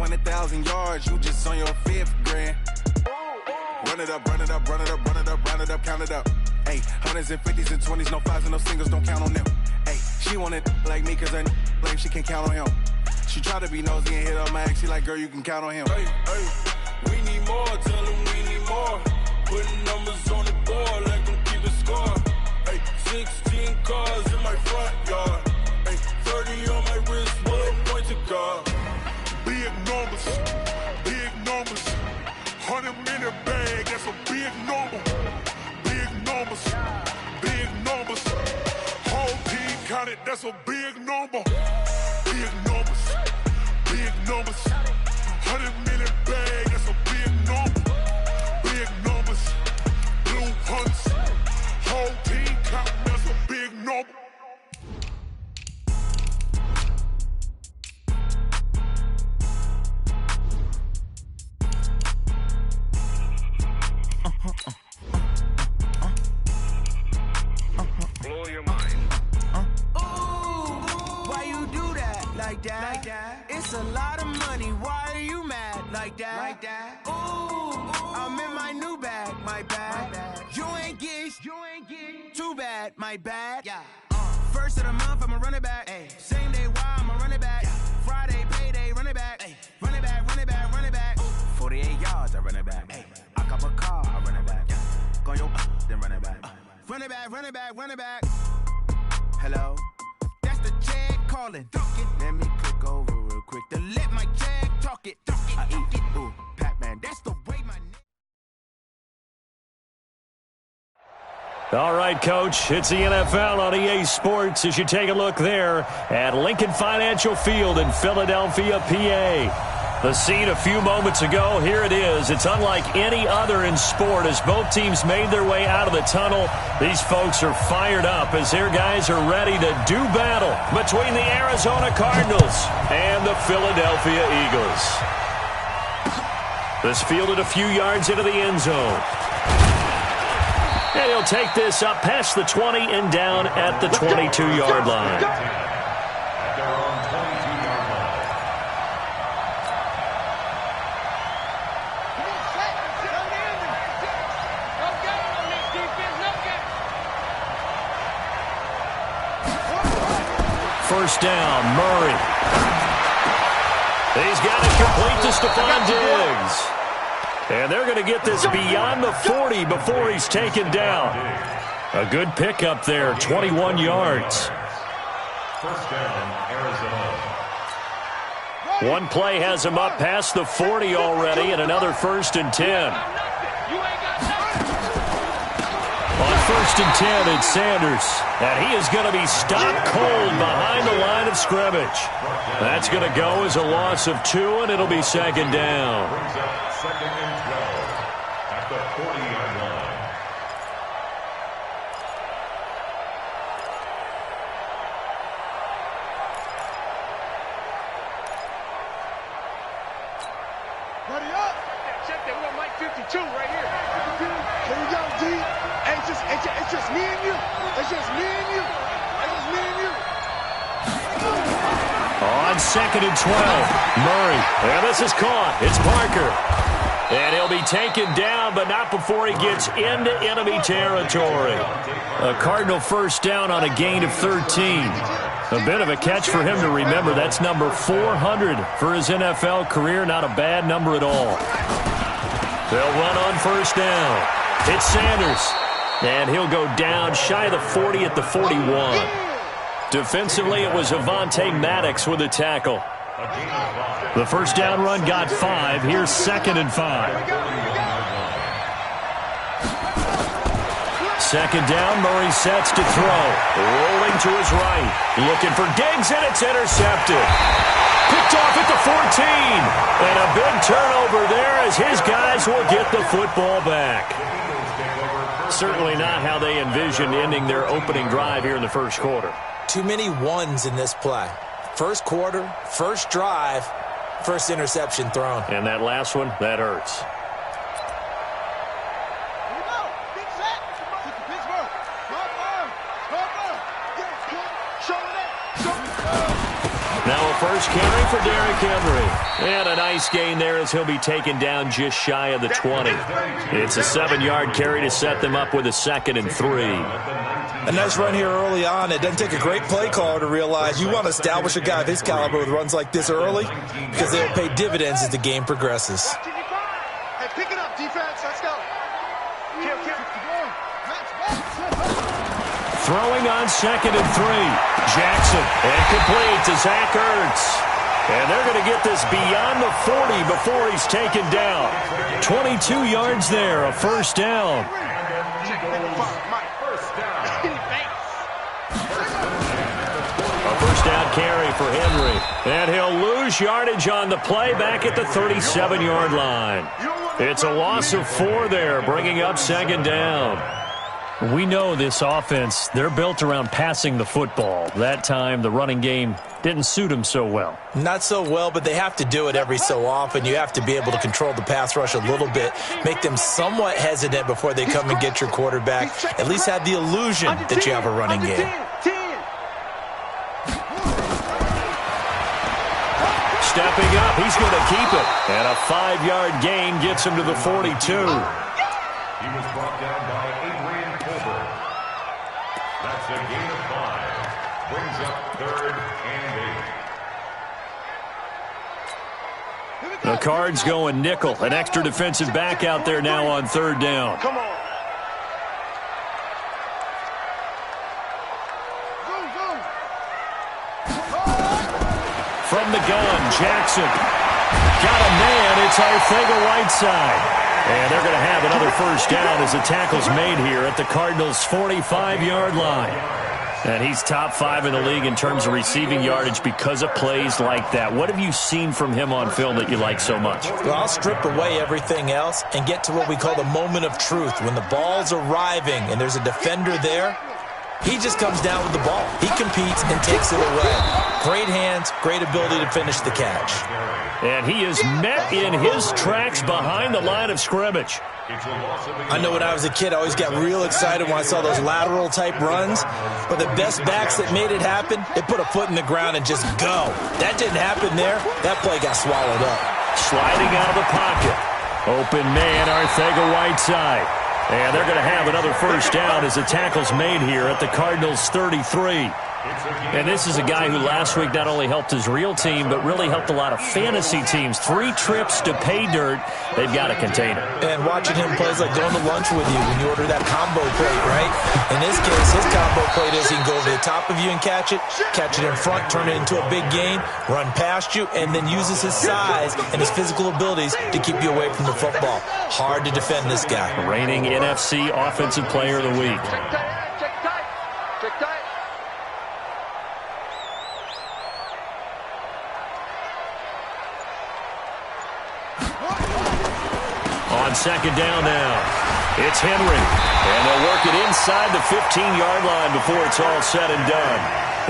100,000 yards, you just on your 5th grand. Run it up, run it up, run it up, run it up, run it up, count it up. Ayy, hundreds and 50s and 20s, no 5s and no singles, don't count on them. Ayy, she want it like me, cause her blame, she can't count on him. She try to be nosy and hit up my ex, she like, girl, you can count on him. Hey, we need more, tell them we need more. Putting numbers on the board, let them keep it score. Hey, 16 cars in my front yard. Hey, 30 on my wrist, one point to guard. Big numbers, 100-minute bag, that's a big number. Big numbers, whole team counted, that's a big number. Big numbers, 100-minute bag, that's a big number. Big numbers, blue hunts, whole team counting, that's a big number. Blow your mind. Why you do that like that? It's a lot of money. Why are you mad like that? Ooh, I'm in my new bag, my bad. You ain't get too bad, my bad. Yeah. First of the month, I'ma run it back. Ay. Same day, why I'ma run it back. Yeah. Friday, payday, run it back. Ay. Run it back, run it back, run it back. 48 yards, I run it back. Ay. I cop a car, I run it back. Yeah. Go your then run it back. Run it back, run it back, run it back. Hello? That's the check calling. Let me click over real quick to let my check talk it. I eat it. Ooh, Pac-Man, that's the way my... All right, Coach, it's the NFL on EA Sports as you take a look there at Lincoln Financial Field in Philadelphia, PA. The scene a few moments ago, here it is. It's unlike any other in sport as both teams made their way out of the tunnel. These folks are fired up as their guys are ready to do battle between the Arizona Cardinals and the Philadelphia Eagles. This fielded a few yards into the end zone. And he'll take this up past the 20 and down at the 22-yard line. First down, Murray. He's got it complete to Stephon Diggs. And they're going to get this beyond the 40 before he's taken down. A good pickup there, 21 yards. First down, Arizona. One play has him up past the 40 already, and another 1st and 10. On 1st and 10, it's Sanders. And he is going to be stopped cold behind the line of scrimmage. That's going to go as a loss of 2, and it'll be 2nd down. Brings up 2nd and 12 at the 40-yard line. Ready up. Check that. We got Mike 52 right here. Here we go, D. Hey, it's just me and you. It's just me and you. It's just me and you. On 2nd and 12, Murray. And this is caught. It's Parker. And he'll be taken down, but not before he gets into enemy territory. A Cardinal first down on a gain of 13. A bit of a catch for him to remember. That's number 400 for his NFL career. Not a bad number at all. They'll run on first down. It's Sanders. And he'll go down shy of the 40 at the 41. Defensively, it was Avonte Maddox with a tackle. The first down run got 5. Here's 2nd and 5. 2nd down, Murray sets to throw. Rolling to his right. Looking for Diggs, and it's intercepted. Picked off at the 14. And a big turnover there as his guys will get the football back. Certainly not how they envisioned ending their opening drive here in the first quarter. Too many ones in this play. First quarter, first drive, first interception thrown. And that last one, that hurts. Now a 1st yards carry for Derrick Henry. And a nice gain there as he'll be taken down just shy of the 20. It's a 7-yard carry to set them up with a 2nd and 3. A nice run here early on. It doesn't take a great play caller to realize you want to establish a guy of his caliber with runs like this early because they'll pay dividends as the game progresses. Hey, pick it up, defense. Let's go. Throwing on 2nd and 3. Jackson, and complete to Zach Ertz. And they're going to get this beyond the 40 before he's taken down. 22 yards there, a first down. A first down carry for Henry. And he'll lose yardage on the play back at the 37-yard line. It's a loss of 4 there, bringing up 2nd down. We know this offense, they're built around passing the football. That time, the running game didn't suit them so well. Not so well, but they have to do it every so often. You have to be able to control the pass rush a little bit, make them somewhat hesitant before they come and get your quarterback. At least have the illusion that you have a running game. Stepping up, he's going to keep it. And a 5-yard gain gets him to the 42. He was brought down by Adrian Colbert. That's a gain of 5. Brings up 3rd and 8. The Cards going nickel. An extra defensive back out there now on 3rd down. Come on. From the gun, Jackson. Got a man. It's Arcega-Whiteside. And they're going to have another first down as the tackle's made here at the Cardinals' 45-yard line. And he's top 5 in the league in terms of receiving yardage because of plays like that. What have you seen from him on film that you like so much? Well, I'll strip away everything else and get to what we call the moment of truth. When the ball's arriving and there's a defender there, he just comes down with the ball. He competes and takes it away. Great hands, great ability to finish the catch. And he is met in his tracks behind the line of scrimmage. I know when I was a kid, I always got real excited when I saw those lateral-type runs. But the best backs that made it happen, they put a foot in the ground and just go. That didn't happen there. That play got swallowed up. Sliding out of the pocket. Open man, Arcega-Whiteside. And they're going to have another first down as the tackle's made here at the Cardinals' 33. And this is a guy who last week not only helped his real team, but really helped a lot of fantasy teams. 3 trips to pay dirt. They've got to contain him. And watching him play is like going to lunch with you when you order that combo plate, right? In this case, his combo plate is he can go over the top of you and catch it in front, turn it into a big gain, run past you, and then uses his size and his physical abilities to keep you away from the football. Hard to defend this guy. Reigning NFC Offensive Player of the Week. On 2nd down now, it's Henry. And they'll work it inside the 15-yard line before it's all said and done.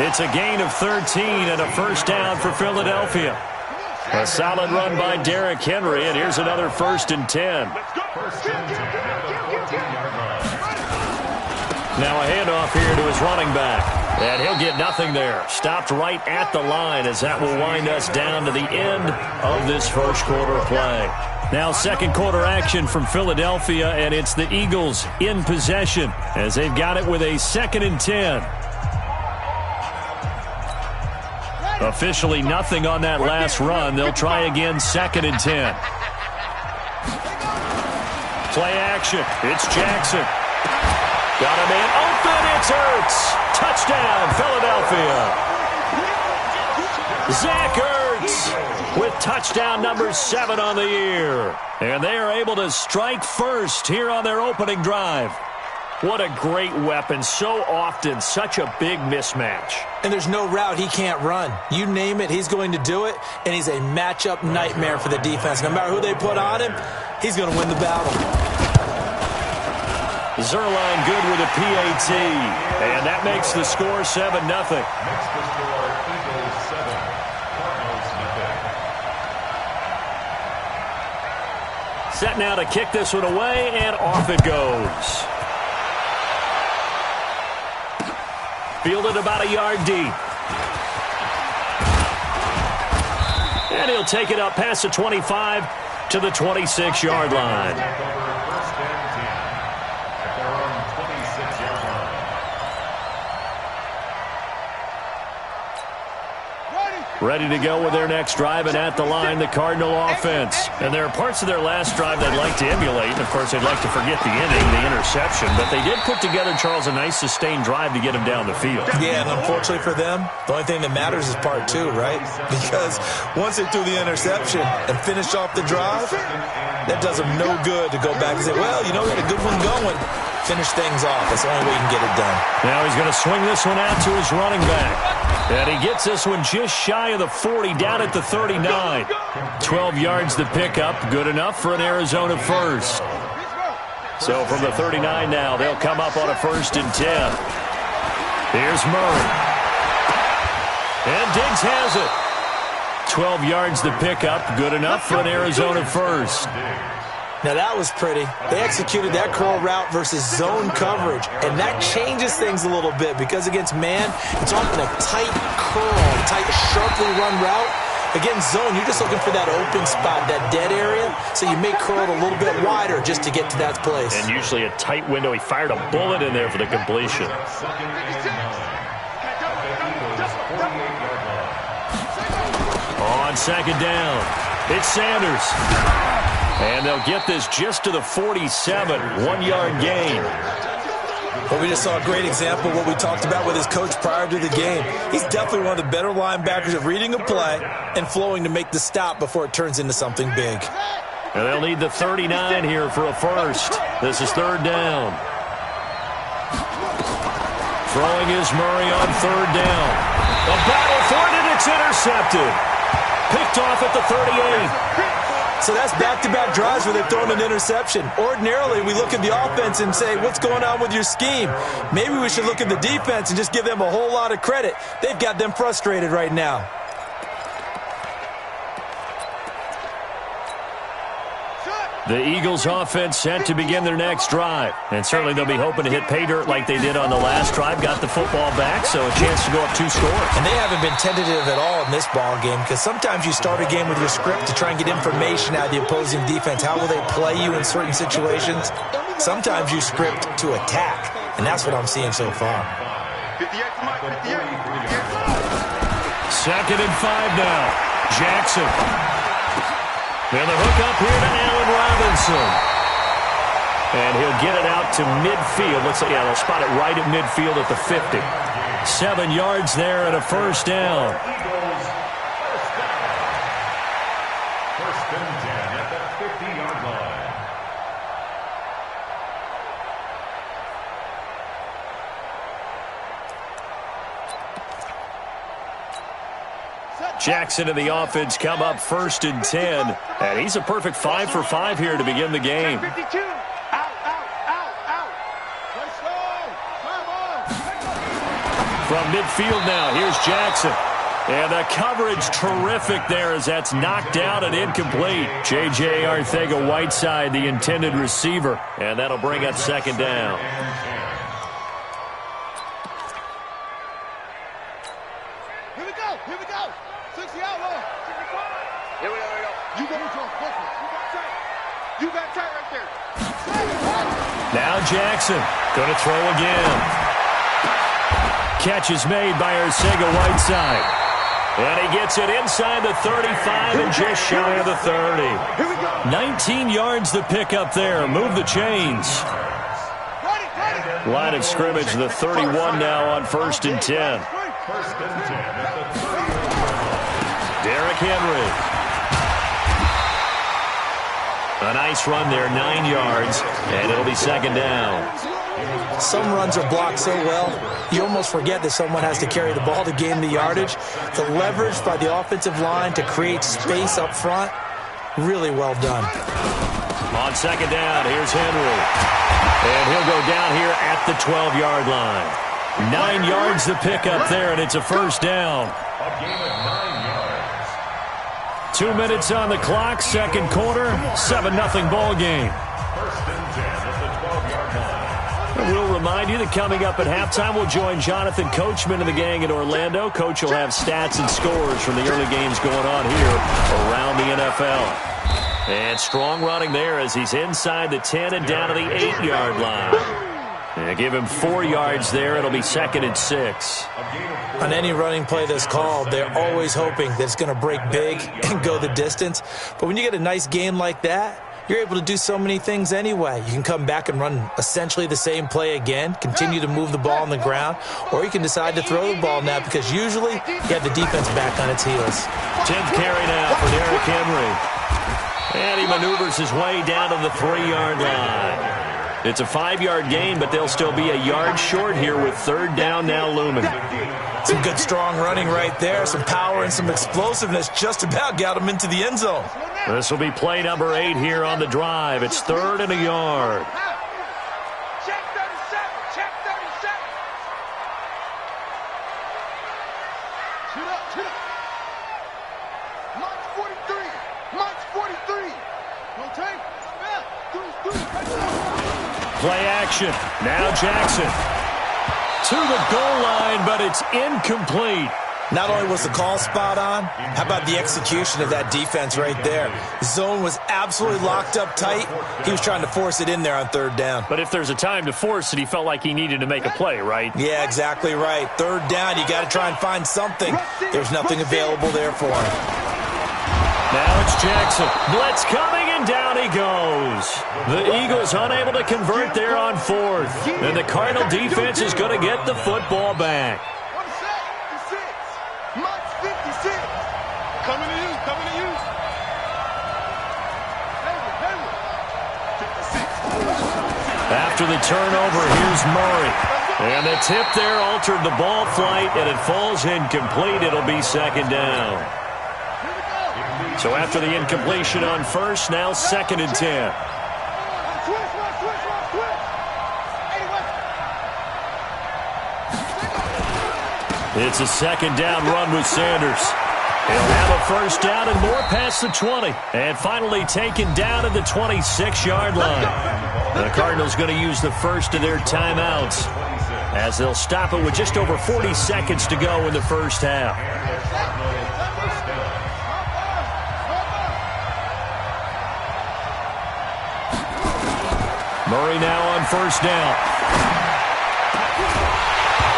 It's a gain of 13 and a first down for Philadelphia. A solid run by Derrick Henry, and here's another 1st and 10. Now a handoff here to his running back. And he'll get nothing there. Stopped right at the line as that will wind us down to the end of this first quarter play. Now 2nd quarter action from Philadelphia, and it's the Eagles in possession as they've got it with a 2nd and 10. Officially nothing on that last run. They'll try again 2nd and 10. Play action. It's Jackson. Got a man open. It's Ertz. Touchdown, Philadelphia. Zach Ertz with touchdown number 7 on the year. And they are able to strike first here on their opening drive. What a great weapon. So often, such a big mismatch. And there's no route he can't run. You name it, he's going to do it. And he's a matchup nightmare for the defense. No matter who they put on him, he's going to win the battle. Zerline good with a PAT. And that makes the score 7-0. Makes the score Eagles 7, Cardinals nothing. Set now to kick this one away, and off it goes. Fielded about a yard deep. And he'll take it up past the 25 to the 26-yard line. First and 10 at their own 26-yard line. Ready to go with their next drive, and at the line, the Cardinal offense. And there are parts of their last drive they'd like to emulate. And, of course, they'd like to forget the inning, the interception. But they did put together, Charles, a nice sustained drive to get him down the field. Yeah, and unfortunately for them, the only thing that matters is part two, right? Because once they threw the interception and finished off the drive, that does them no good to go back and say, well, you know, we had a good one going. Finish things off. That's the only way you can get it done. Now he's going to swing this one out to his running back. And he gets this one just shy of the 40, down at the 39. 12 yards to pick up. Good enough for an Arizona first. So from the 39 now, they'll come up on a 1st and 10. Here's Murray. And Diggs has it. 12 yards to pick up. Good enough for an Arizona first. Now, that was pretty. They executed that curl route versus zone coverage, and that changes things a little bit because against man, it's often a tight curl, tight, sharply run route. Against zone, you're just looking for that open spot, that dead area, so you may curl it a little bit wider just to get to that place. And usually a tight window. He fired a bullet in there for the completion. On 2nd down, it's Sanders. And they'll get this just to the 47, 1-yard gain. But we just saw a great example of what we talked about with his coach prior to the game. He's definitely one of the better linebackers at reading a play and flowing to make the stop before it turns into something big. And they'll need the 39 here for a first. This is 3rd down. Throwing is Murray on 3rd down. A battle for it, and it's intercepted. Picked off at the 38. So that's back-to-back drives where they've thrown an interception. Ordinarily, we look at the offense and say, what's going on with your scheme? Maybe we should look at the defense and just give them a whole lot of credit. They've got them frustrated right now. The Eagles offense set to begin their next drive. And certainly they'll be hoping to hit pay dirt like they did on the last drive. Got the football back, so a chance to go up 2 scores. And they haven't been tentative at all in this ball game because sometimes you start a game with your script to try and get information out of the opposing defense. How will they play you in certain situations? Sometimes you script to attack, and that's what I'm seeing so far. 2nd and 5 now. Jackson. And the hook up here to Allen Robinson. And he'll get it out to midfield. Let's say, yeah, they'll spot it right at midfield at the 50. 7 yards there and a 1st down. First and 10 at the 50-yard line. Jackson and the offense come up 1st and 10. And he's a perfect 5 for 5 here to begin the game. From midfield now, here's Jackson. And the coverage terrific there as that's knocked out and incomplete. J.J. Arcega-Whiteside, the intended receiver. And that'll bring up 2nd down. Here we go. 60 out, Lord. 65. Here we go. You go. You got tight right there. Now Jackson going to throw again. Catch is made by Arcega-Whiteside. And he gets it inside the 35 and just shy of the 30. 19 yards to pick up there. Move the chains. Line of scrimmage, the 31 now on 1st and 10. First and 10 at the 30. Derrick Henry. A nice run there, 9 yards, and it'll be 2nd down. Some runs are blocked so well, you almost forget that someone has to carry the ball to gain the yardage. The leverage by the offensive line to create space up front, really well done. On 2nd down, here's Henry. And he'll go down here at the 12-yard line. 9 yards to pick up there, and it's a 1st down. A game of 9 yards. 2 minutes on the clock, 2nd quarter, 7-0 ball game. First and 10 at the 12-yard line. We'll remind you that coming up at halftime, we'll join Jonathan Coachman and the gang in Orlando. Coach will have stats and scores from the early games going on here around the NFL. And strong running there as he's inside the 10 and down to the 8-yard line. And give him 4 yards there. It'll be 2nd and 6. On any running play that's called, they're always hoping that it's going to break big and go the distance. But when you get a nice game like that, you're able to do so many things anyway. You can come back and run essentially the same play again, continue to move the ball on the ground, or you can decide to throw the ball now because usually you have the defense back on its heels. 10th carry now for Derrick Henry. And he maneuvers his way down to the 3-yard line. It's a 5-yard gain, but they'll still be a yard short here with 3rd down now looming. Some good strong running right there, some power and some explosiveness just about got him into the end zone. This will be play number 8 here on the drive. It's 3rd and a yard. Check 37. Check 37. Shoot up. Shoot up. March 43. March 43. No tape. Play action. Now Jackson. To the goal line, but it's incomplete. Not only was the call spot on, how about the execution of that defense right there? The zone was absolutely locked up tight. He was trying to force it in there on 3rd down. But if there's a time to force it, he felt like he needed to make a play, right? Yeah, exactly right. 3rd down, you got to try and find something. There's nothing available there for him. Now it's Jackson. Blitz coming, and down he goes. The Eagles unable to convert there on 4th. And the Cardinal defense is going to get the football back. March 56. Coming to you. Coming to you. After the turnover, here's Murray. And the tip there altered the ball flight, and it falls incomplete. It'll be 2nd down. So after the incompletion on 1st, now 2nd and 10. It's a 2nd down run with Sanders. He'll have a 1st down and more past the 20. And finally taken down at the 26-yard line. The Cardinals going to use the first of their timeouts as they'll stop it with just over 40 seconds to go in the first half. Murray now on 1st down.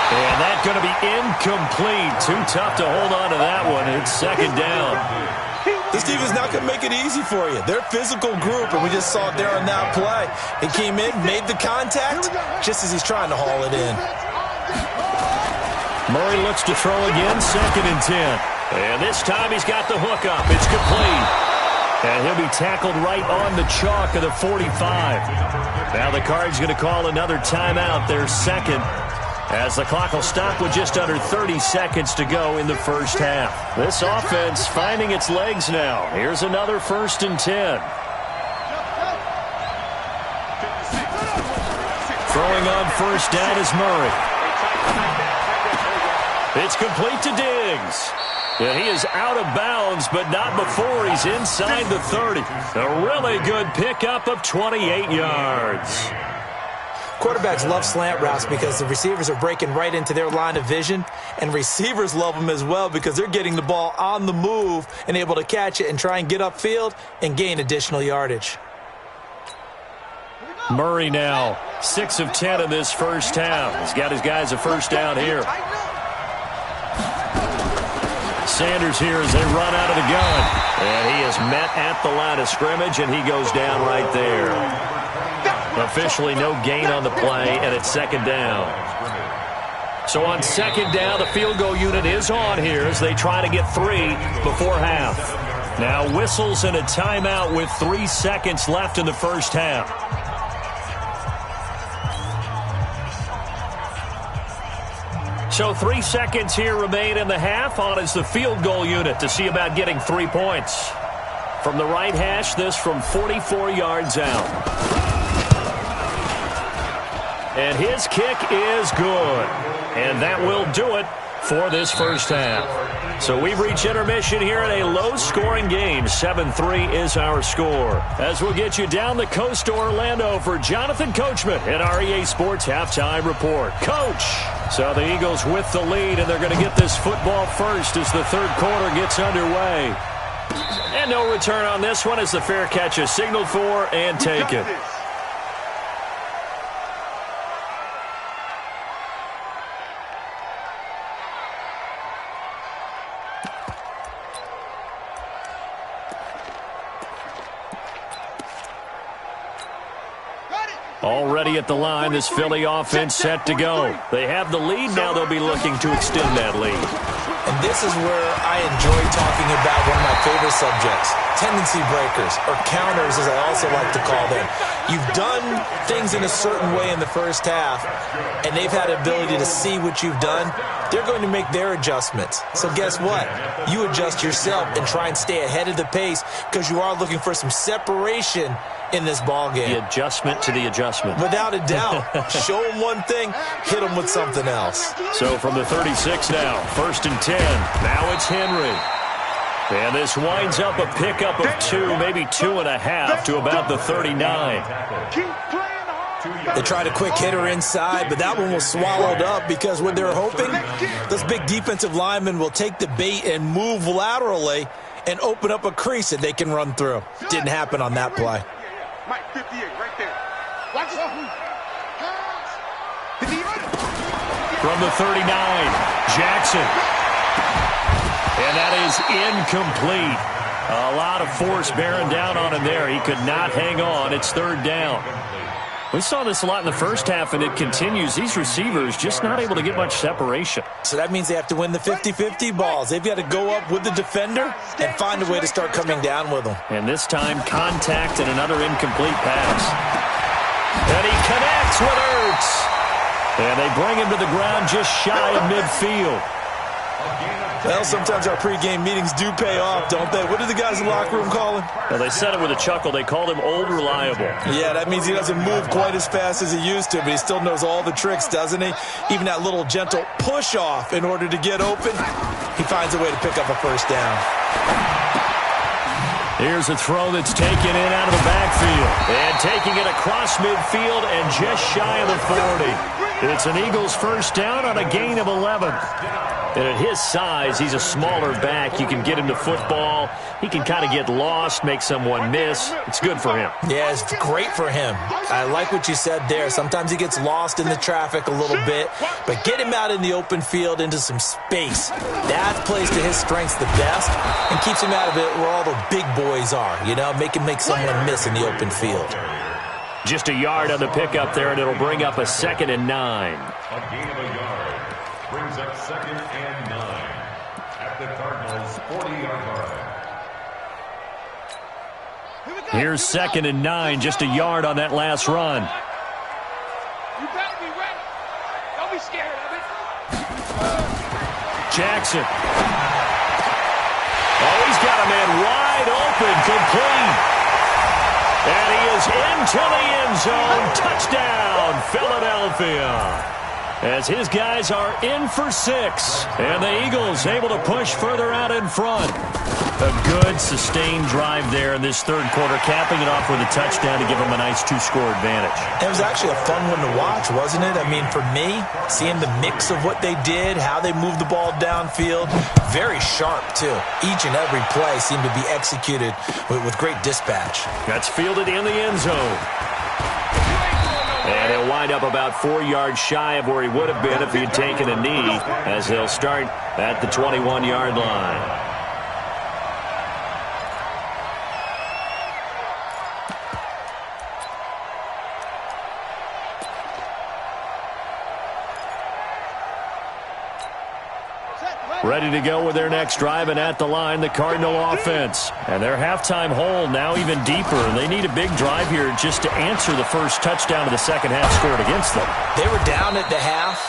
And that's going to be incomplete. Too tough to hold on to that one. It's 2nd down. This team is not going to make it easy for you. They're a physical group, and we just saw it there on that play. He came in, made the contact, just as he's trying to haul it in. Murray looks to throw again, 2nd and 10. And this time he's got the hook up. It's complete. And he'll be tackled right on the chalk of the 45. Now the Cards going to call another timeout, their 2nd, as the clock will stop with just under 30 seconds to go in the first half. This offense finding its legs now. Here's another 1st and 10. Throwing on 1st down is Murray. It's complete to Diggs. And he is out of bounds, but not before he's inside the 30. A really good pickup of 28 yards. Quarterbacks love slant routes because the receivers are breaking right into their line of vision, and receivers love them as well because they're getting the ball on the move and able to catch it and try and get upfield and gain additional yardage. Murray now 6 of 10 in this first half. He's got his guys a 1st down here. Sanders here as they run out of the gun. And he is met at the line of scrimmage, and he goes down right there. Officially no gain on the play, and it's 2nd down. So on 2nd down, the field goal unit is on here as they try to get 3 before half. Now whistles and a timeout with 3 seconds left in the first half. So 3 seconds here remain in the half. On is the field goal unit to see about getting 3 points. From the right hash, this from 44 yards out. And his kick is good. And that will do it for this first half. So we've reached intermission here in a low-scoring game. 7-3 is our score. As we'll get you down the coast to Orlando for Jonathan Coachman in our EA Sports Halftime Report. Coach! So the Eagles with the lead, and they're going to get this football first as the third quarter gets underway. And no return on this one as the fair catch is signaled for and taken. Already at the line, this Philly offense set to go. They have the lead now. They'll be looking to extend that lead. And this is where I enjoy talking about one of my favorite subjects, tendency breakers, or counters as I also like to call them. You've done things in a certain way in the first half, and they've had the ability to see what you've done. They're going to make their adjustments. So guess what? You adjust yourself and try and stay ahead of the pace because you are looking for some separation in this ball game. The adjustment to the adjustment. Without a doubt. Show them one thing, hit them with something else. So from the 36 now, 1st and 10. Now it's Henry. And this winds up a pickup of 2, maybe 2.5 to about the 39. They tried a quick hitter inside, but that one was swallowed up because when they're hoping, this big defensive lineman will take the bait and move laterally and open up a crease that they can run through. Didn't happen on that play. Mike 58 right there. Watch it. From the 39, Jackson. And that is incomplete. A lot of force bearing down on him there. He could not hang on. It's 3rd down. We saw this a lot in the first half, and it continues. These receivers just not able to get much separation. So that means they have to win the 50-50 balls. They've got to go up with the defender and find a way to start coming down with them. And this time, contact and another incomplete pass. And he connects with Ertz. And they bring him to the ground just shy of midfield. Well, sometimes our pregame meetings do pay off, don't they? What do the guys in the locker room call him? Well, they said it with a chuckle. They called him Old Reliable. Yeah, that means he doesn't move quite as fast as he used to, but he still knows all the tricks, doesn't he? Even that little gentle push-off in order to get open, he finds a way to pick up a first down. Here's a throw that's taken in out of the backfield. And taking it across midfield and just shy of the 40. It's an Eagles first down on a gain of 11. And at his size, he's a smaller back. You can get him to football. He can kind of get lost, make someone miss. It's good for him. Yeah, it's great for him. I like what you said there. Sometimes he gets lost in the traffic a little bit, but get him out in the open field into some space. That plays to his strengths the best and keeps him out of it where all the big boys are, you know, make someone miss in the open field. Just a yard on the pickup there, and it'll bring up a 2nd and 9. A gain of a yard brings up 2nd and 9 at the Cardinals' 40-yard line. Here's 2nd and 9, just a yard on that last run. You better be ready. Don't be scared of it. Jackson. Oh, he's got a man wide open, complete. And he is into the end zone. Touchdown, Philadelphia. As his guys are in for 6. And the Eagles able to push further out in front. A good, sustained drive there in this third quarter, capping it off with a touchdown to give them a nice 2-score advantage. It was actually a fun one to watch, wasn't it? I mean, for me, seeing the mix of what they did, how they moved the ball downfield, very sharp, too. Each and every play seemed to be executed with great dispatch. That's fielded in the end zone. And he'll wind up about 4 yards shy of where he would have been if he had taken a knee, as they'll start at the 21-yard line. Ready to go with their next drive, and at the line, the Cardinal offense. And their halftime hole now even deeper, and they need a big drive here just to answer the first touchdown of the second half scored against them. They were down at the half.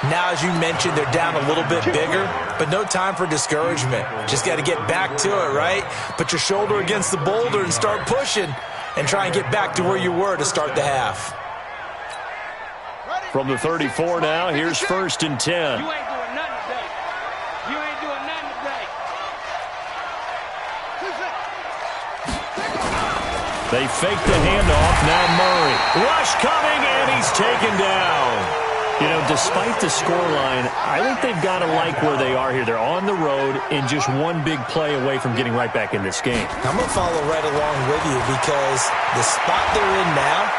Now, as you mentioned, they're down a little bit bigger, but no time for discouragement. Just got to get back to it, right? Put your shoulder against the boulder and start pushing and try and get back to where you were to start the half. From the 34 now, here's 1st and 10. You ain't doing nothing today. You ain't doing nothing today. They fake the handoff. Now Murray. Rush coming, and he's taken down. You know, despite the scoreline, I think they've got to like where they are here. They're on the road and just one big play away from getting right back in this game. I'm going to follow right along with you because the spot they're in now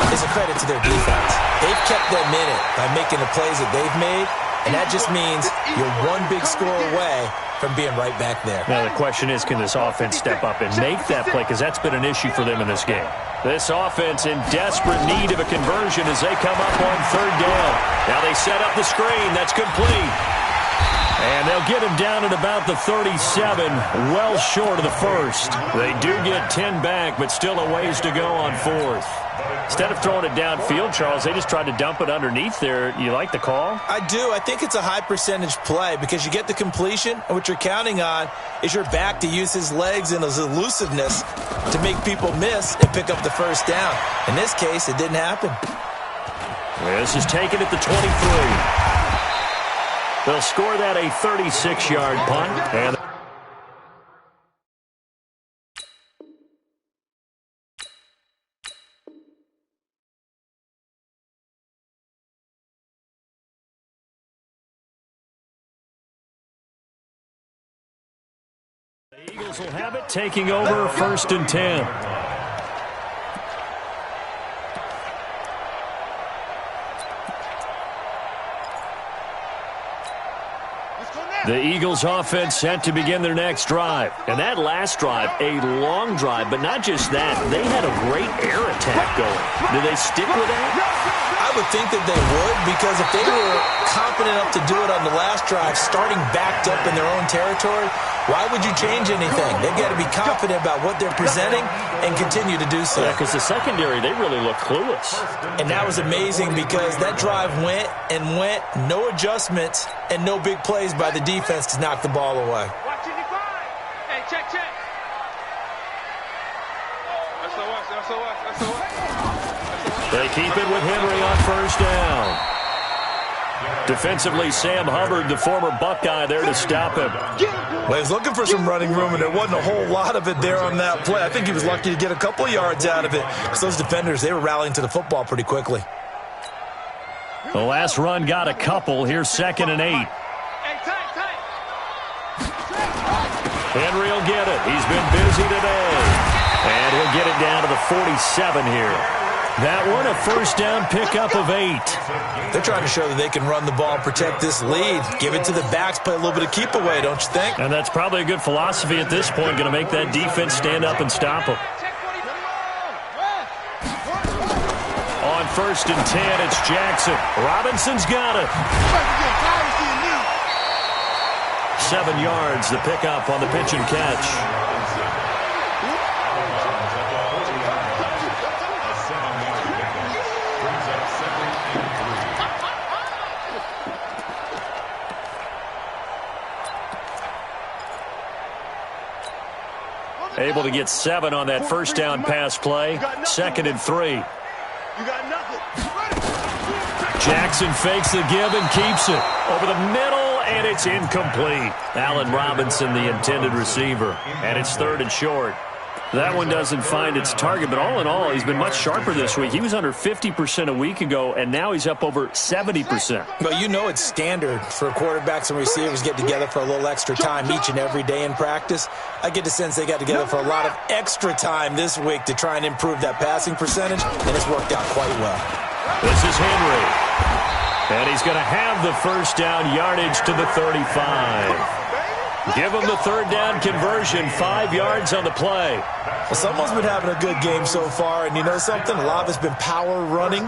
is a credit to their defense. They've kept them in it by making the plays that they've made, and that just means you're one big score away from being right back there. Now the question is, can this offense step up and make that play? Because that's been an issue for them in this game. This offense in desperate need of a conversion as they come up on third down. Now they set up the screen. That's complete. And they'll get him down at about the 37, well short of the first. They do get 10 back, but still a ways to go on fourth. Instead of throwing it downfield, Charles, they just tried to dump it underneath there. You like the call? I do. I think it's a high-percentage play because you get the completion, and what you're counting on is your back to use his legs and his elusiveness to make people miss and pick up the first down. In this case, it didn't happen. This is taken at the 23. They'll score that a 36-yard punt. And the Eagles will have it, taking over 1st and 10. The Eagles offense set to begin their next drive. And that last drive, a long drive, but not just that. They had a great air attack going. Do they stick with that? I would think that they would, because if they were confident enough to do it on the last drive, starting backed up in their own territory, why would you change anything? They've got to be confident about what they're presenting and continue to do so. Yeah, because the secondary, they really look clueless. And that was amazing because that drive went and went, no adjustments and no big plays by the defense to knock the ball away. Hey, check. They keep it with Henry on first down. Defensively, Sam Hubbard, the former Buckeye, there to stop him. Well, he was looking for some running room, and there wasn't a whole lot of it there on that play. I think he was lucky to get a couple yards out of it because those defenders, they were rallying to the football pretty quickly. The last run got a couple. Here's 2nd and 8. Henry will get it. He's been busy today. And he'll get it down to the 47 here. That one, a first down pickup of 8. They're trying to show that they can run the ball, protect this lead, give it to the backs, play a little bit of keep away, don't you think? And that's probably a good philosophy at this point, going to make that defense stand up and stop them. On 1st and 10, it's Jackson. Robinson's got it. 7 yards, the pickup on the pitch and catch. Able to get 7 on that first down pass play. 2nd and 3. Jackson fakes the give and keeps it. Over the middle, and it's incomplete. Allen Robinson, the intended receiver. And it's 3rd and short. That one doesn't find its target, but all in all, he's been much sharper this week. He was under 50% a week ago, and now he's up over 70%. Well, you know it's standard for quarterbacks and receivers get together for a little extra time each and every day in practice. I get the sense they got together for a lot of extra time this week to try and improve that passing percentage, and it's worked out quite well. This is Henry. And he's going to have the first down yardage to the 35. Give him the 3rd down conversion, 5 yards on the play. Well, someone's been having a good game so far, and you know something? A lot of it's been power running.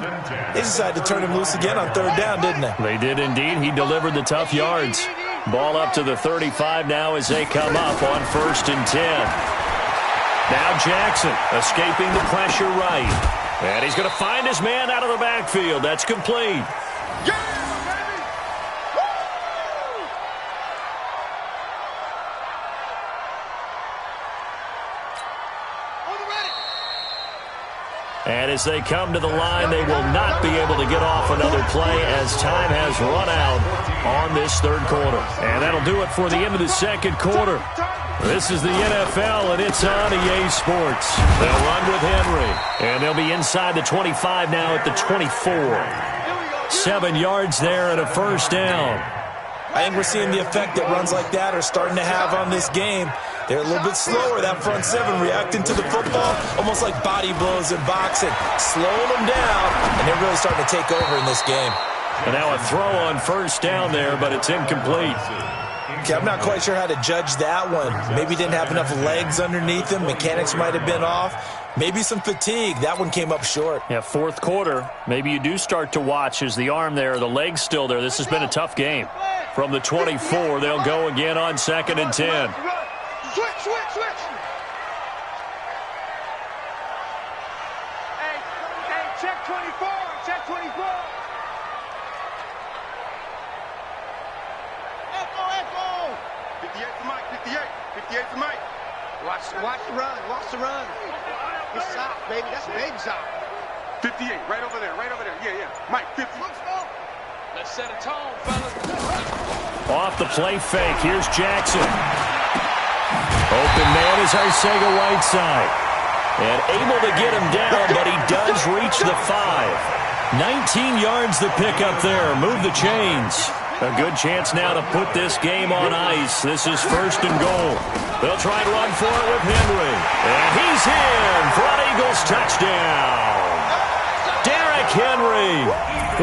They decided to turn him loose again on 3rd down, didn't they? They did indeed. He delivered the tough yards. Ball up to the 35 now as they come up on 1st and 10. Now Jackson escaping the pressure right. And he's going to find his man out of the backfield. That's complete. And as they come to the line, they will not be able to get off another play as time has run out on this third quarter. And that'll do it for the end of the second quarter. This is the NFL, and it's on EA Sports. They'll run with Henry, and they'll be inside the 25 now at the 24. 7 yards there and a first down. I think we're seeing the effect that runs like that are starting to have on this game. They're a little bit slower, that front seven, reacting to the football, almost like body blows in boxing, slowing them down, and they're really starting to take over in this game. And now a throw on first down there, but it's incomplete. Okay, I'm not quite sure how to judge that one. Maybe didn't have enough legs underneath him. Mechanics might have been off. Maybe some fatigue. That one came up short. Yeah, fourth quarter. Maybe you do start to watch as the arm there, the leg's still there. This has been a tough game. From the 24, they'll go again on 2nd and 10. Switch. Hey, check 24. Check 24. Echo. 58 to Mike. 58 to Mike. Watch the run. Good shot, baby. That's a baby shot. 58, right over there. Yeah. Mike, 50. Let's set a tone, fellas. Off the play fake. Here's Jackson. Open man is Arcega-Whiteside. And able to get him down, but he does reach the 5. 19 yards the pickup there. Move the chains. A good chance now to put this game on ice. This is 1st and goal. They'll try and run for it with Henry. And he's in for an Eagles touchdown. Derrick Henry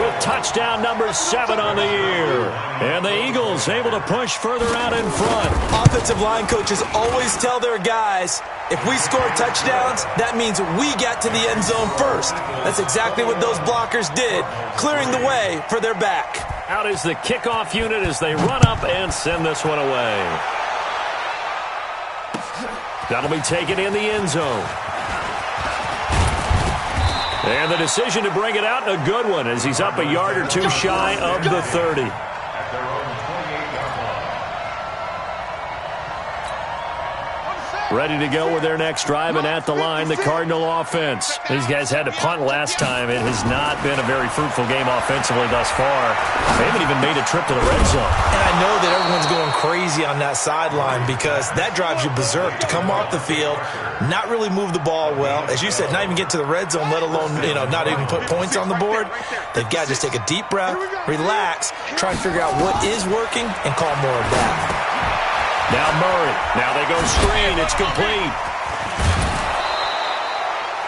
with touchdown number 7 on the year. And the Eagles able to push further out in front. Offensive line coaches always tell their guys, if we score touchdowns, that means we got to the end zone first. That's exactly what those blockers did, clearing the way for their back. Out is the kickoff unit as they run up and send this one away. That'll be taken in the end zone. And the decision to bring it out, a good one, as he's up a yard or two shy of the 30. Ready to go with their next drive, and at the line, the Cardinal offense. These guys had to punt last time. It has not been a very fruitful game offensively thus far. They haven't even made a trip to the red zone. And I know that everyone's going crazy on that sideline because that drives you berserk to come off the field, not really move the ball well. As you said, not even get to the red zone, let alone, not even put points on the board. They've got to just take a deep breath, relax, try and figure out what is working, and call more of that. Now Murray. Now they go screen. It's complete.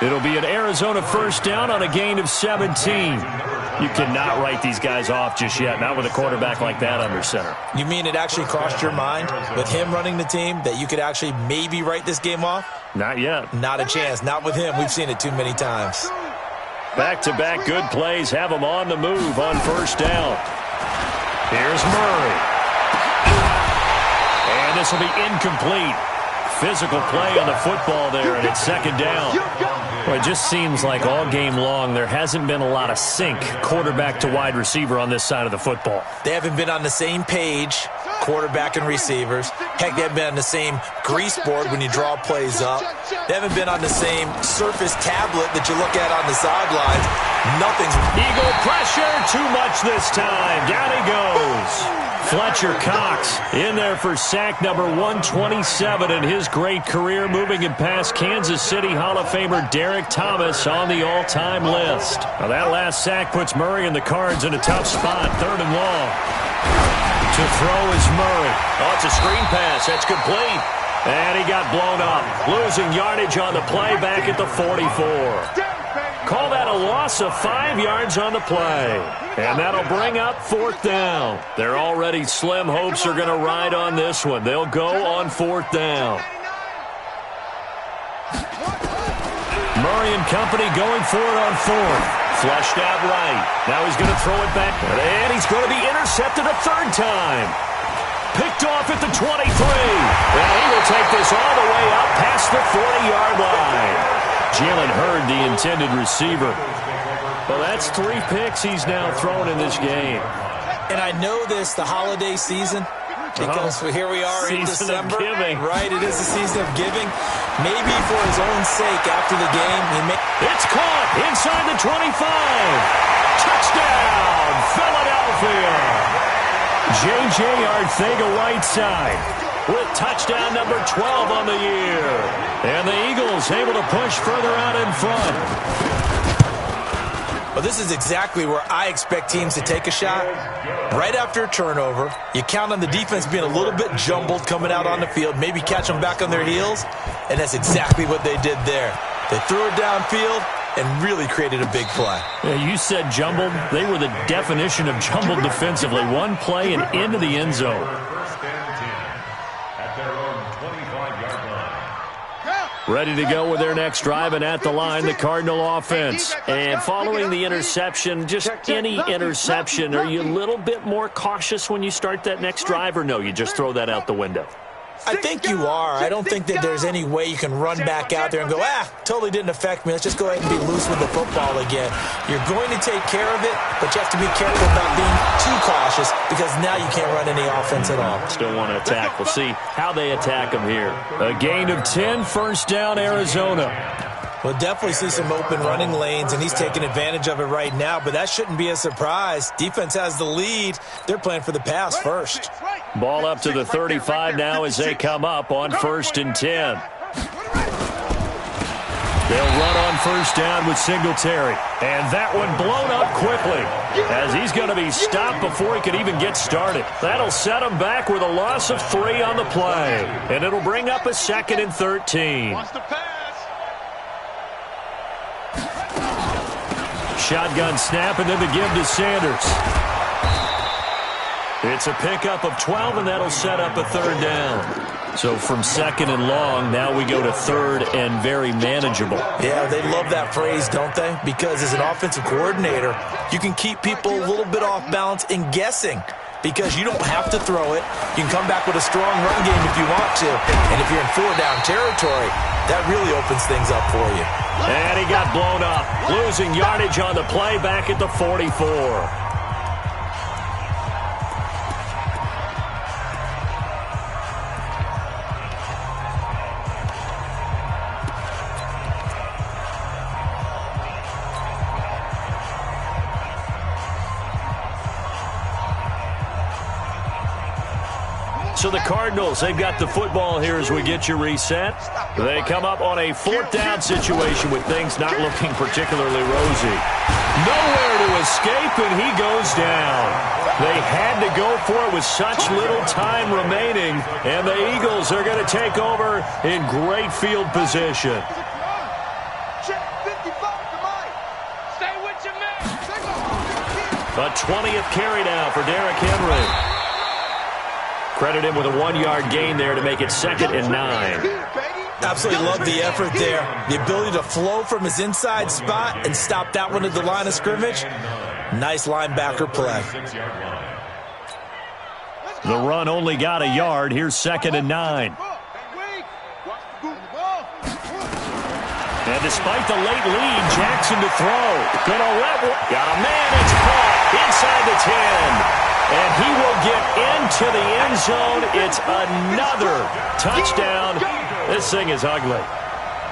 It'll be an Arizona first down on a gain of 17. You cannot write these guys off just yet, not with a quarterback like that under center. You mean it actually crossed your mind with him running the team that you could actually maybe write this game off? Not yet. Not a chance. Not with him. We've seen it too many times. Back-to-back good plays have them on the move on first down. Here's Murray. And this will be incomplete. Physical play on the football there, and it's 2nd down. Well, it just seems like all game long there hasn't been a lot of sync quarterback to wide receiver on this side of the football. They haven't been on the same page, quarterback and receivers. Heck, they haven't been on the same grease board when you draw plays up. They haven't been on the same surface tablet that you look at on the sidelines. Nothing's... Eagle pressure, too much this time. Down he goes. Fletcher Cox in there for sack number 127 in his great career, moving him past Kansas City Hall of Famer Derek Thomas on the all-time list. Now that last sack puts Murray and the Cards in a tough spot, 3rd and long. To throw is Murray. Oh, it's a screen pass. That's complete. And he got blown up, losing yardage on the play back at the 44. Call that a loss of 5 yards on the play. And that'll bring up 4th down. Their already slim hopes are going to ride on this one. They'll go on 4th down. Murray and company going for it on 4th. Flushed out right. Now he's going to throw it back. And he's going to be intercepted a 3rd time. Picked off at the 23. And he will take this all the way up past the 40-yard line. Jalen Hurd, the intended receiver. Well, that's 3 picks he's now thrown in this game. And I know this, the holiday season, because here we are in December. Season of giving. Right, it is the season of giving. Maybe for his own sake after the game. It's caught inside the 25. Touchdown, Philadelphia. J.J. Arcega-Whiteside with touchdown number 12 on the year. And the Eagles able to push further out in front. Well, this is exactly where I expect teams to take a shot. Right after a turnover, you count on the defense being a little bit jumbled coming out on the field, maybe catch them back on their heels, and that's exactly what they did there. They threw it downfield and really created a big play. Yeah, you said jumbled. They were the definition of jumbled defensively. One play and into the end zone. First and 10 at their own 25-yard line. Ready to go with their next drive, and at the line, the Cardinal offense. And following the interception, just any interception, are you a little bit more cautious when you start that next drive, or no, you just throw that out the window? I think you are. I don't think that there's any way you can run back out there and go, totally didn't affect me. Let's just go ahead and be loose with the football again. You're going to take care of it, but you have to be careful about being too cautious because now you can't run any offense at all. Still want to attack. We'll see how they attack them here. A gain of 10, first down, Arizona. We'll definitely see some open running lanes, and he's taking advantage of it right now, but that shouldn't be a surprise. Defense has the lead. They're playing for the pass first. Ball up to the 35 now as they come up on first and 10. They'll run on first down with Singletary. And that one blown up quickly as he's going to be stopped before he could even get started. That'll set him back with a loss of 3 on the play. And it'll bring up a second and 13. Shotgun snap and then the give to Sanders. It's a pickup of 12, and that'll set up a third down. So from second and long, now we go to third and very manageable. Yeah, they love that phrase, don't they? Because as an offensive coordinator, you can keep people a little bit off balance and guessing because you don't have to throw it. You can come back with a strong run game if you want to. And if you're in 4-down territory, that really opens things up for you. And he got blown up, losing yardage on the play back at the 44. So the Cardinals, they've got the football here as we get you reset. They come up on a 4th down situation with things not looking particularly rosy. Nowhere to escape, and he goes down. They had to go for it with such little time remaining, and the Eagles are going to take over in great field position. A 20th carry now for Derrick Henry. Credit him with a 1-yard gain there to make it 2nd and 9. Absolutely love the effort there. The ability to flow from his inside spot and stop that one at the line of scrimmage. Nice linebacker play. The run only got a yard. Here's 2nd and 9. And despite the late lead, Jackson to throw. Got a man. It's caught inside the 10. And he will get into the end zone. It's another touchdown. This thing is ugly.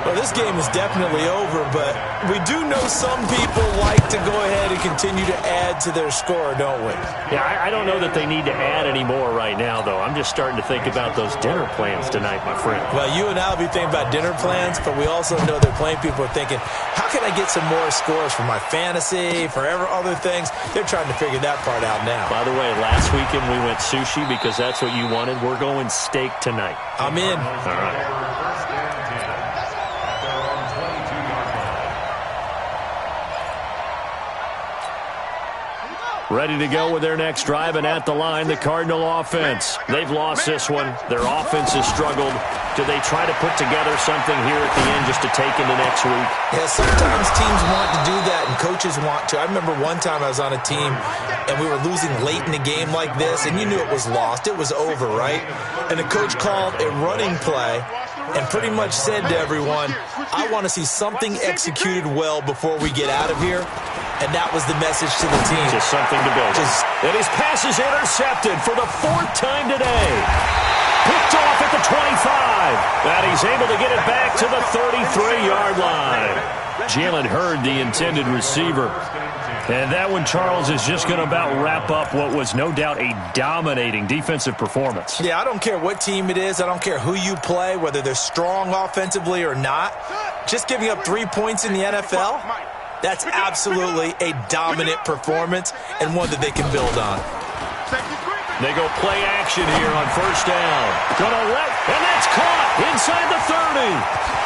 Well, this game is definitely over, but we do know some people like to go ahead and continue to add to their score, don't we? Yeah, I don't know that they need to add any more right now, though. I'm just starting to think about those dinner plans tonight, my friend. Well, you and I will be thinking about dinner plans, but we also know that plenty of people are thinking, how can I get some more scores for my fantasy, for other things? They're trying to figure that part out now. By the way, last weekend we went sushi because that's what you wanted. We're going steak tonight. I'm in. All right. Ready to go with their next drive, and at the line, the Cardinal offense. They've lost this one. Their offense has struggled. Do they try to put together something here at the end just to take into next week? Yeah, sometimes teams want to do that, and coaches want to. I remember one time I was on a team, and we were losing late in a game like this, and you knew it was lost. It was over, right? And the coach called a running play and pretty much said to everyone, I want to see something executed well before we get out of here. and that was the message to the team. Just something to build. And his pass is intercepted for the 4th time today. Picked off at the 25. And he's able to get it back to the 33-yard line. Jalen Hurd, the intended receiver. And that one, Charles, is just going to about wrap up what was no doubt a dominating defensive performance. Yeah, I don't care what team it is. I don't care who you play, whether they're strong offensively or not. Just giving up 3 points in the NFL, that's absolutely a dominant performance and one that they can build on. They go play action here on 1st down. Gonna let, and that's caught inside the 30.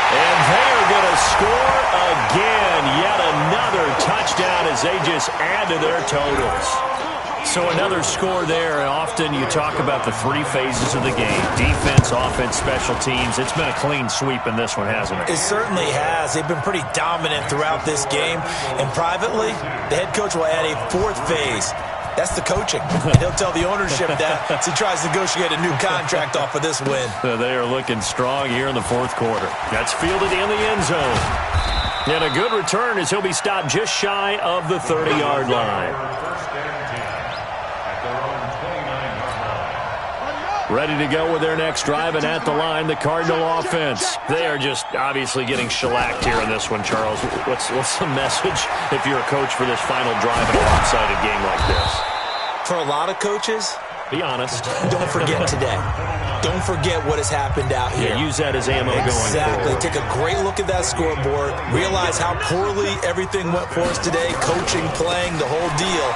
And they are going to score again. Yet another touchdown as they just add to their totals. So another score there. And often you talk about the 3 phases of the game. Defense, offense, special teams. It's been a clean sweep in this one, hasn't it? It certainly has. They've been pretty dominant throughout this game. And privately, the head coach will add a 4th phase. That's the coaching. And he'll tell the ownership that as he tries to negotiate a new contract off of this win. They are looking strong here in the 4th quarter. That's fielded in the end zone. And a good return as he'll be stopped just shy of the 30-yard line. Ready to go with their next drive, and at the line, the Cardinal offense. They are just obviously getting shellacked here in this one, Charles. What's the message if you're a coach for this final drive in a lopsided game like this? For a lot of coaches, be honest. Don't forget today. Don't forget what has happened out here. Yeah, use that as ammo going forward. Exactly. Take a great look at that scoreboard. Realize how poorly everything went for us today. Coaching, playing, the whole deal.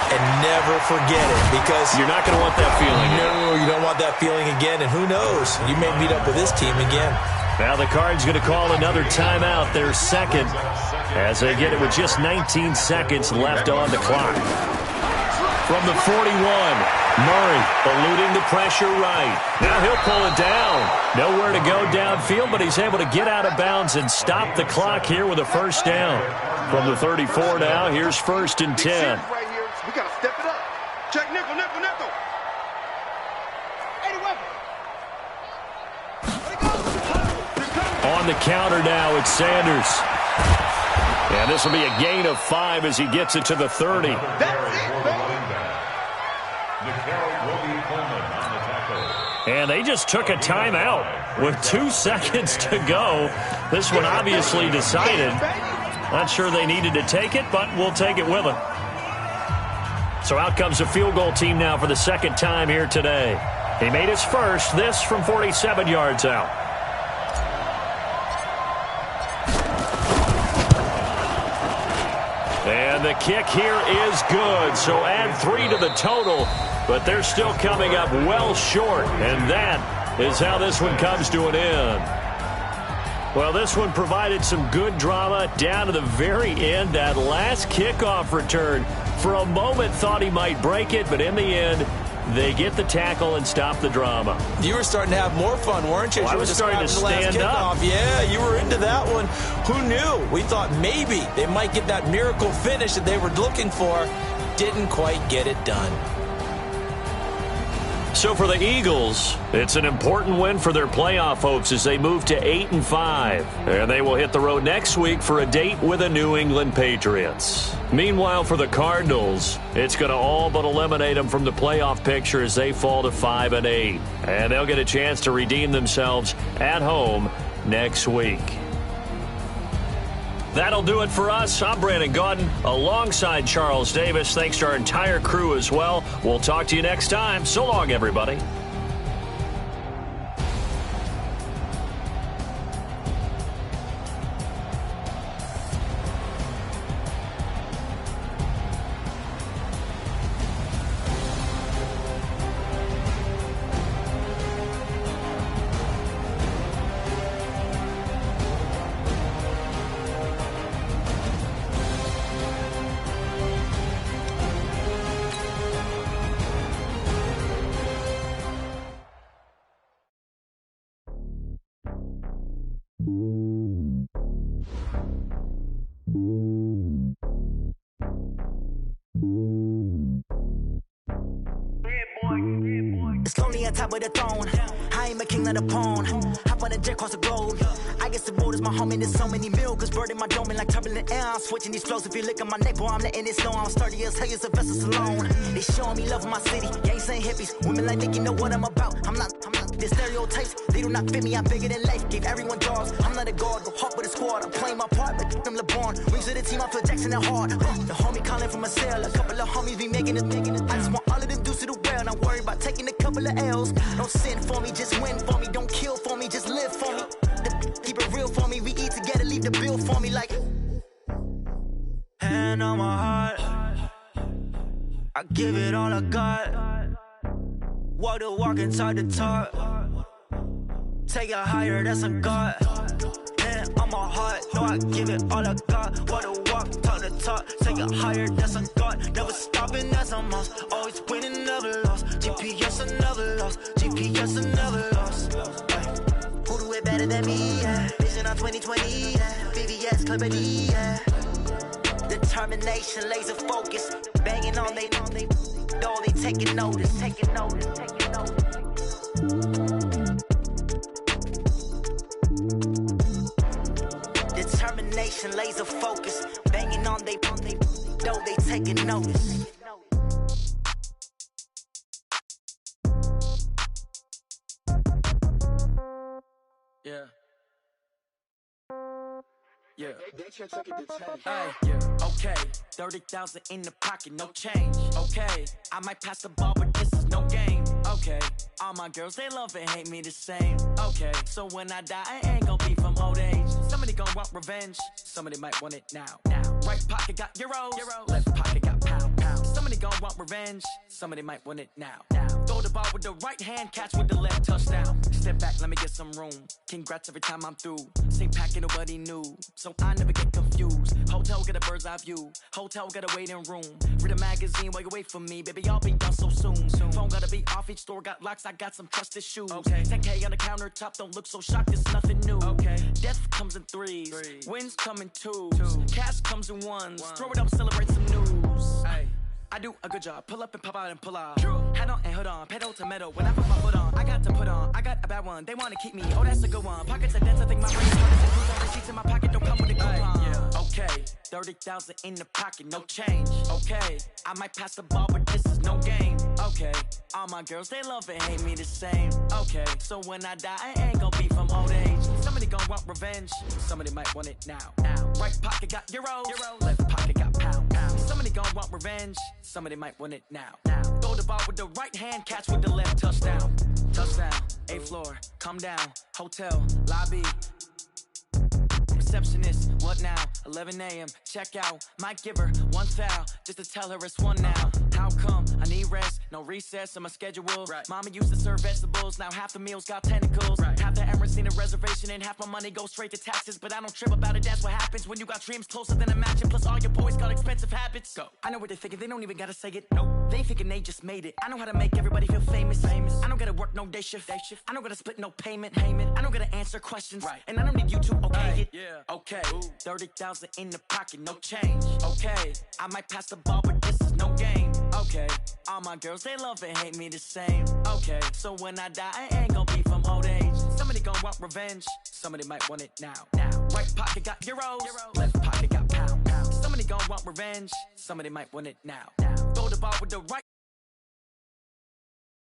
And never forget it, because you're not going to want that feeling. No, you don't want that feeling again. And who knows? You may meet up with this team again. Now the Cards going to call another timeout, their 2nd, as they get it with just 19 seconds left on the clock. From the 41, Murray eluding the pressure right. Now he'll pull it down. Nowhere to go downfield, but he's able to get out of bounds and stop the clock here with a 1st down. From the 34 now, here's 1st and 10. We got to step it up. Check nickel, nickel, nickel. 80 weapons. On the counter now, it's Sanders. And this will be a gain of 5 as he gets it to the 30. And they just took a timeout with 2 seconds to go. This one obviously decided. Not sure they needed to take it, but we'll take it with them. So out comes the field goal team now for the 2nd time here today. He made his first, this from 47 yards out. And the kick here is good, so add 3 to the total, but they're still coming up well short, and that is how this one comes to an end. Well, this one provided some good drama down to the very end. That last kickoff return, for a moment thought he might break it, but in the end, they get the tackle and stop the drama. You were starting to have more fun, weren't you? Well, I was starting to stand up. Yeah, you were into that one. Who knew? We thought maybe they might get that miracle finish that they were looking for. Didn't quite get it done. So for the Eagles, it's an important win for their playoff hopes as they move to 8-5. And they will hit the road next week for a date with the New England Patriots. Meanwhile, for the Cardinals, it's going to all but eliminate them from the playoff picture as they fall to 5-8. And they'll get a chance to redeem themselves at home next week. That'll do it for us. I'm Brandon Gaudin alongside Charles Davis. Thanks to our entire crew as well. We'll talk to you next time. So long, everybody. It's lonely on top of the throne. I ain't a king of the pawn. Hop on a jet across the globe. I guess the road is my home and there's so many miracles burning my dome like turbulent air. I'm switching these flows. If you look at my neck, boy, I'm letting it snow. I'm sturdy as hell as a vessel alone. They showing me love in my city. Gangs ain't hippies. Women like Nick, you know what I'm about. I'm not the stereotypes. They do not fit me. I'm bigger than life. Gave everyone jobs. I'm not a guard. Go hard with a squad. I'm playing my part, but I'm LeBron. Wings of the team. I feel Jackson and hard. The homie calling from a cell. A couple of homies be making it. I just want all of them dudes to the well. Not worry about taking a couple of L's. Don't sin for me, just win for me. Don't kill for me, just live for me. Keep it real for me. We eat together, leave the bill for me like. Hand on my heart, I give it all I got. Walk the walk inside the talk. Take it higher, that's a God. Hand on my heart, no, I give it all I got. Walk the walk, talk the talk. Take it higher, that's a God. Never stopping, that's a must. Always winning, never lost. GPS, I never lost. GPS, I never lost. Who do it better than me? Yeah. Vision on 2020. Yeah. VVS, Clarity. Yeah. Determination, laser focus. Banging on they door, they taking notice. Taking notice. Taking notice. Determination, laser focus. Banging on they door, they taking notice. Yeah. Yeah. Hey, yeah. Okay. 30,000 in the pocket, no change. Okay. I might pass the ball, but this is no game. Okay. All my girls, they love and hate me the same. Okay. So when I die, I ain't gon' be from old age. Somebody gon' want revenge. Somebody might want it now. Right pocket got euros. Left pocket got pound. Somebody gon' want revenge. Somebody might want it now. Throw the ball with the right hand, catch with the left, touchdown. Step back, let me get some room. Congrats every time I'm through. Same packet, nobody knew. So I never get confused. Hotel got a bird's eye view. Hotel got a waiting room. Read a magazine while you wait for me. Baby, I'll be done so soon. Phone gotta be off, each store got locks. I got some trusted shoes. Okay. 10K on the countertop, don't look so shocked, it's nothing new. Okay. Death comes in threes. Wins come in twos. Cash comes in ones. Throw it up, celebrate some news. Ay. I do a good job. Pull up and pop out and pull out. Head on and hood on. Pedal to metal. When I put my foot on, I got to put on. I got a bad one. They want to keep me. Oh, that's a good one. Pockets are dense. I think my brain's hard as a on receipts in my pocket. Don't come with a coupon. Yeah. Okay. 30,000 in the pocket. No change. Okay. I might pass the ball, but this is no game. Okay. All my girls, they love and hate me the same. Okay. So when I die, I ain't gonna be from old age. Somebody gonna want revenge. Somebody might want it now. Right pocket got euros. Left pocket got pound. Somebody gonna want revenge. Somebody might want it now. Throw the ball with the right hand, catch with the left, touchdown. Touchdown, 8th floor, come down. Hotel, lobby. Receptionist, what now? 11 a.m., check out. Might give her one foul, just to tell her it's one now. How come? I need rest, no recess on my schedule. Right. Mama used to serve vegetables, now half the meals got tentacles. Right. Half the Emirates need a reservation and half my money goes straight to taxes. But I don't trip about it, that's what happens when you got dreams closer than a match. Plus all your boys got expensive habits. Go. I know what they're thinking, they don't even gotta say it. Nope. They thinking they just made it. I know how to make everybody feel famous. I don't gotta work no day shift. I don't gotta split no payment. I don't gotta answer questions. Right. And I don't need you to okay it. Yeah. Okay. 30,000 in the pocket, no change. Okay. I might pass the ball, but this is no game. Okay. All my girls, they love and hate me the same. Okay. So when I die, I ain't gonna be from old age. Somebody gonna want revenge. Somebody might want it now. Right pocket got euros. Left pocket got pound. Somebody gonna want revenge. Somebody might want it now. Throw the ball with the right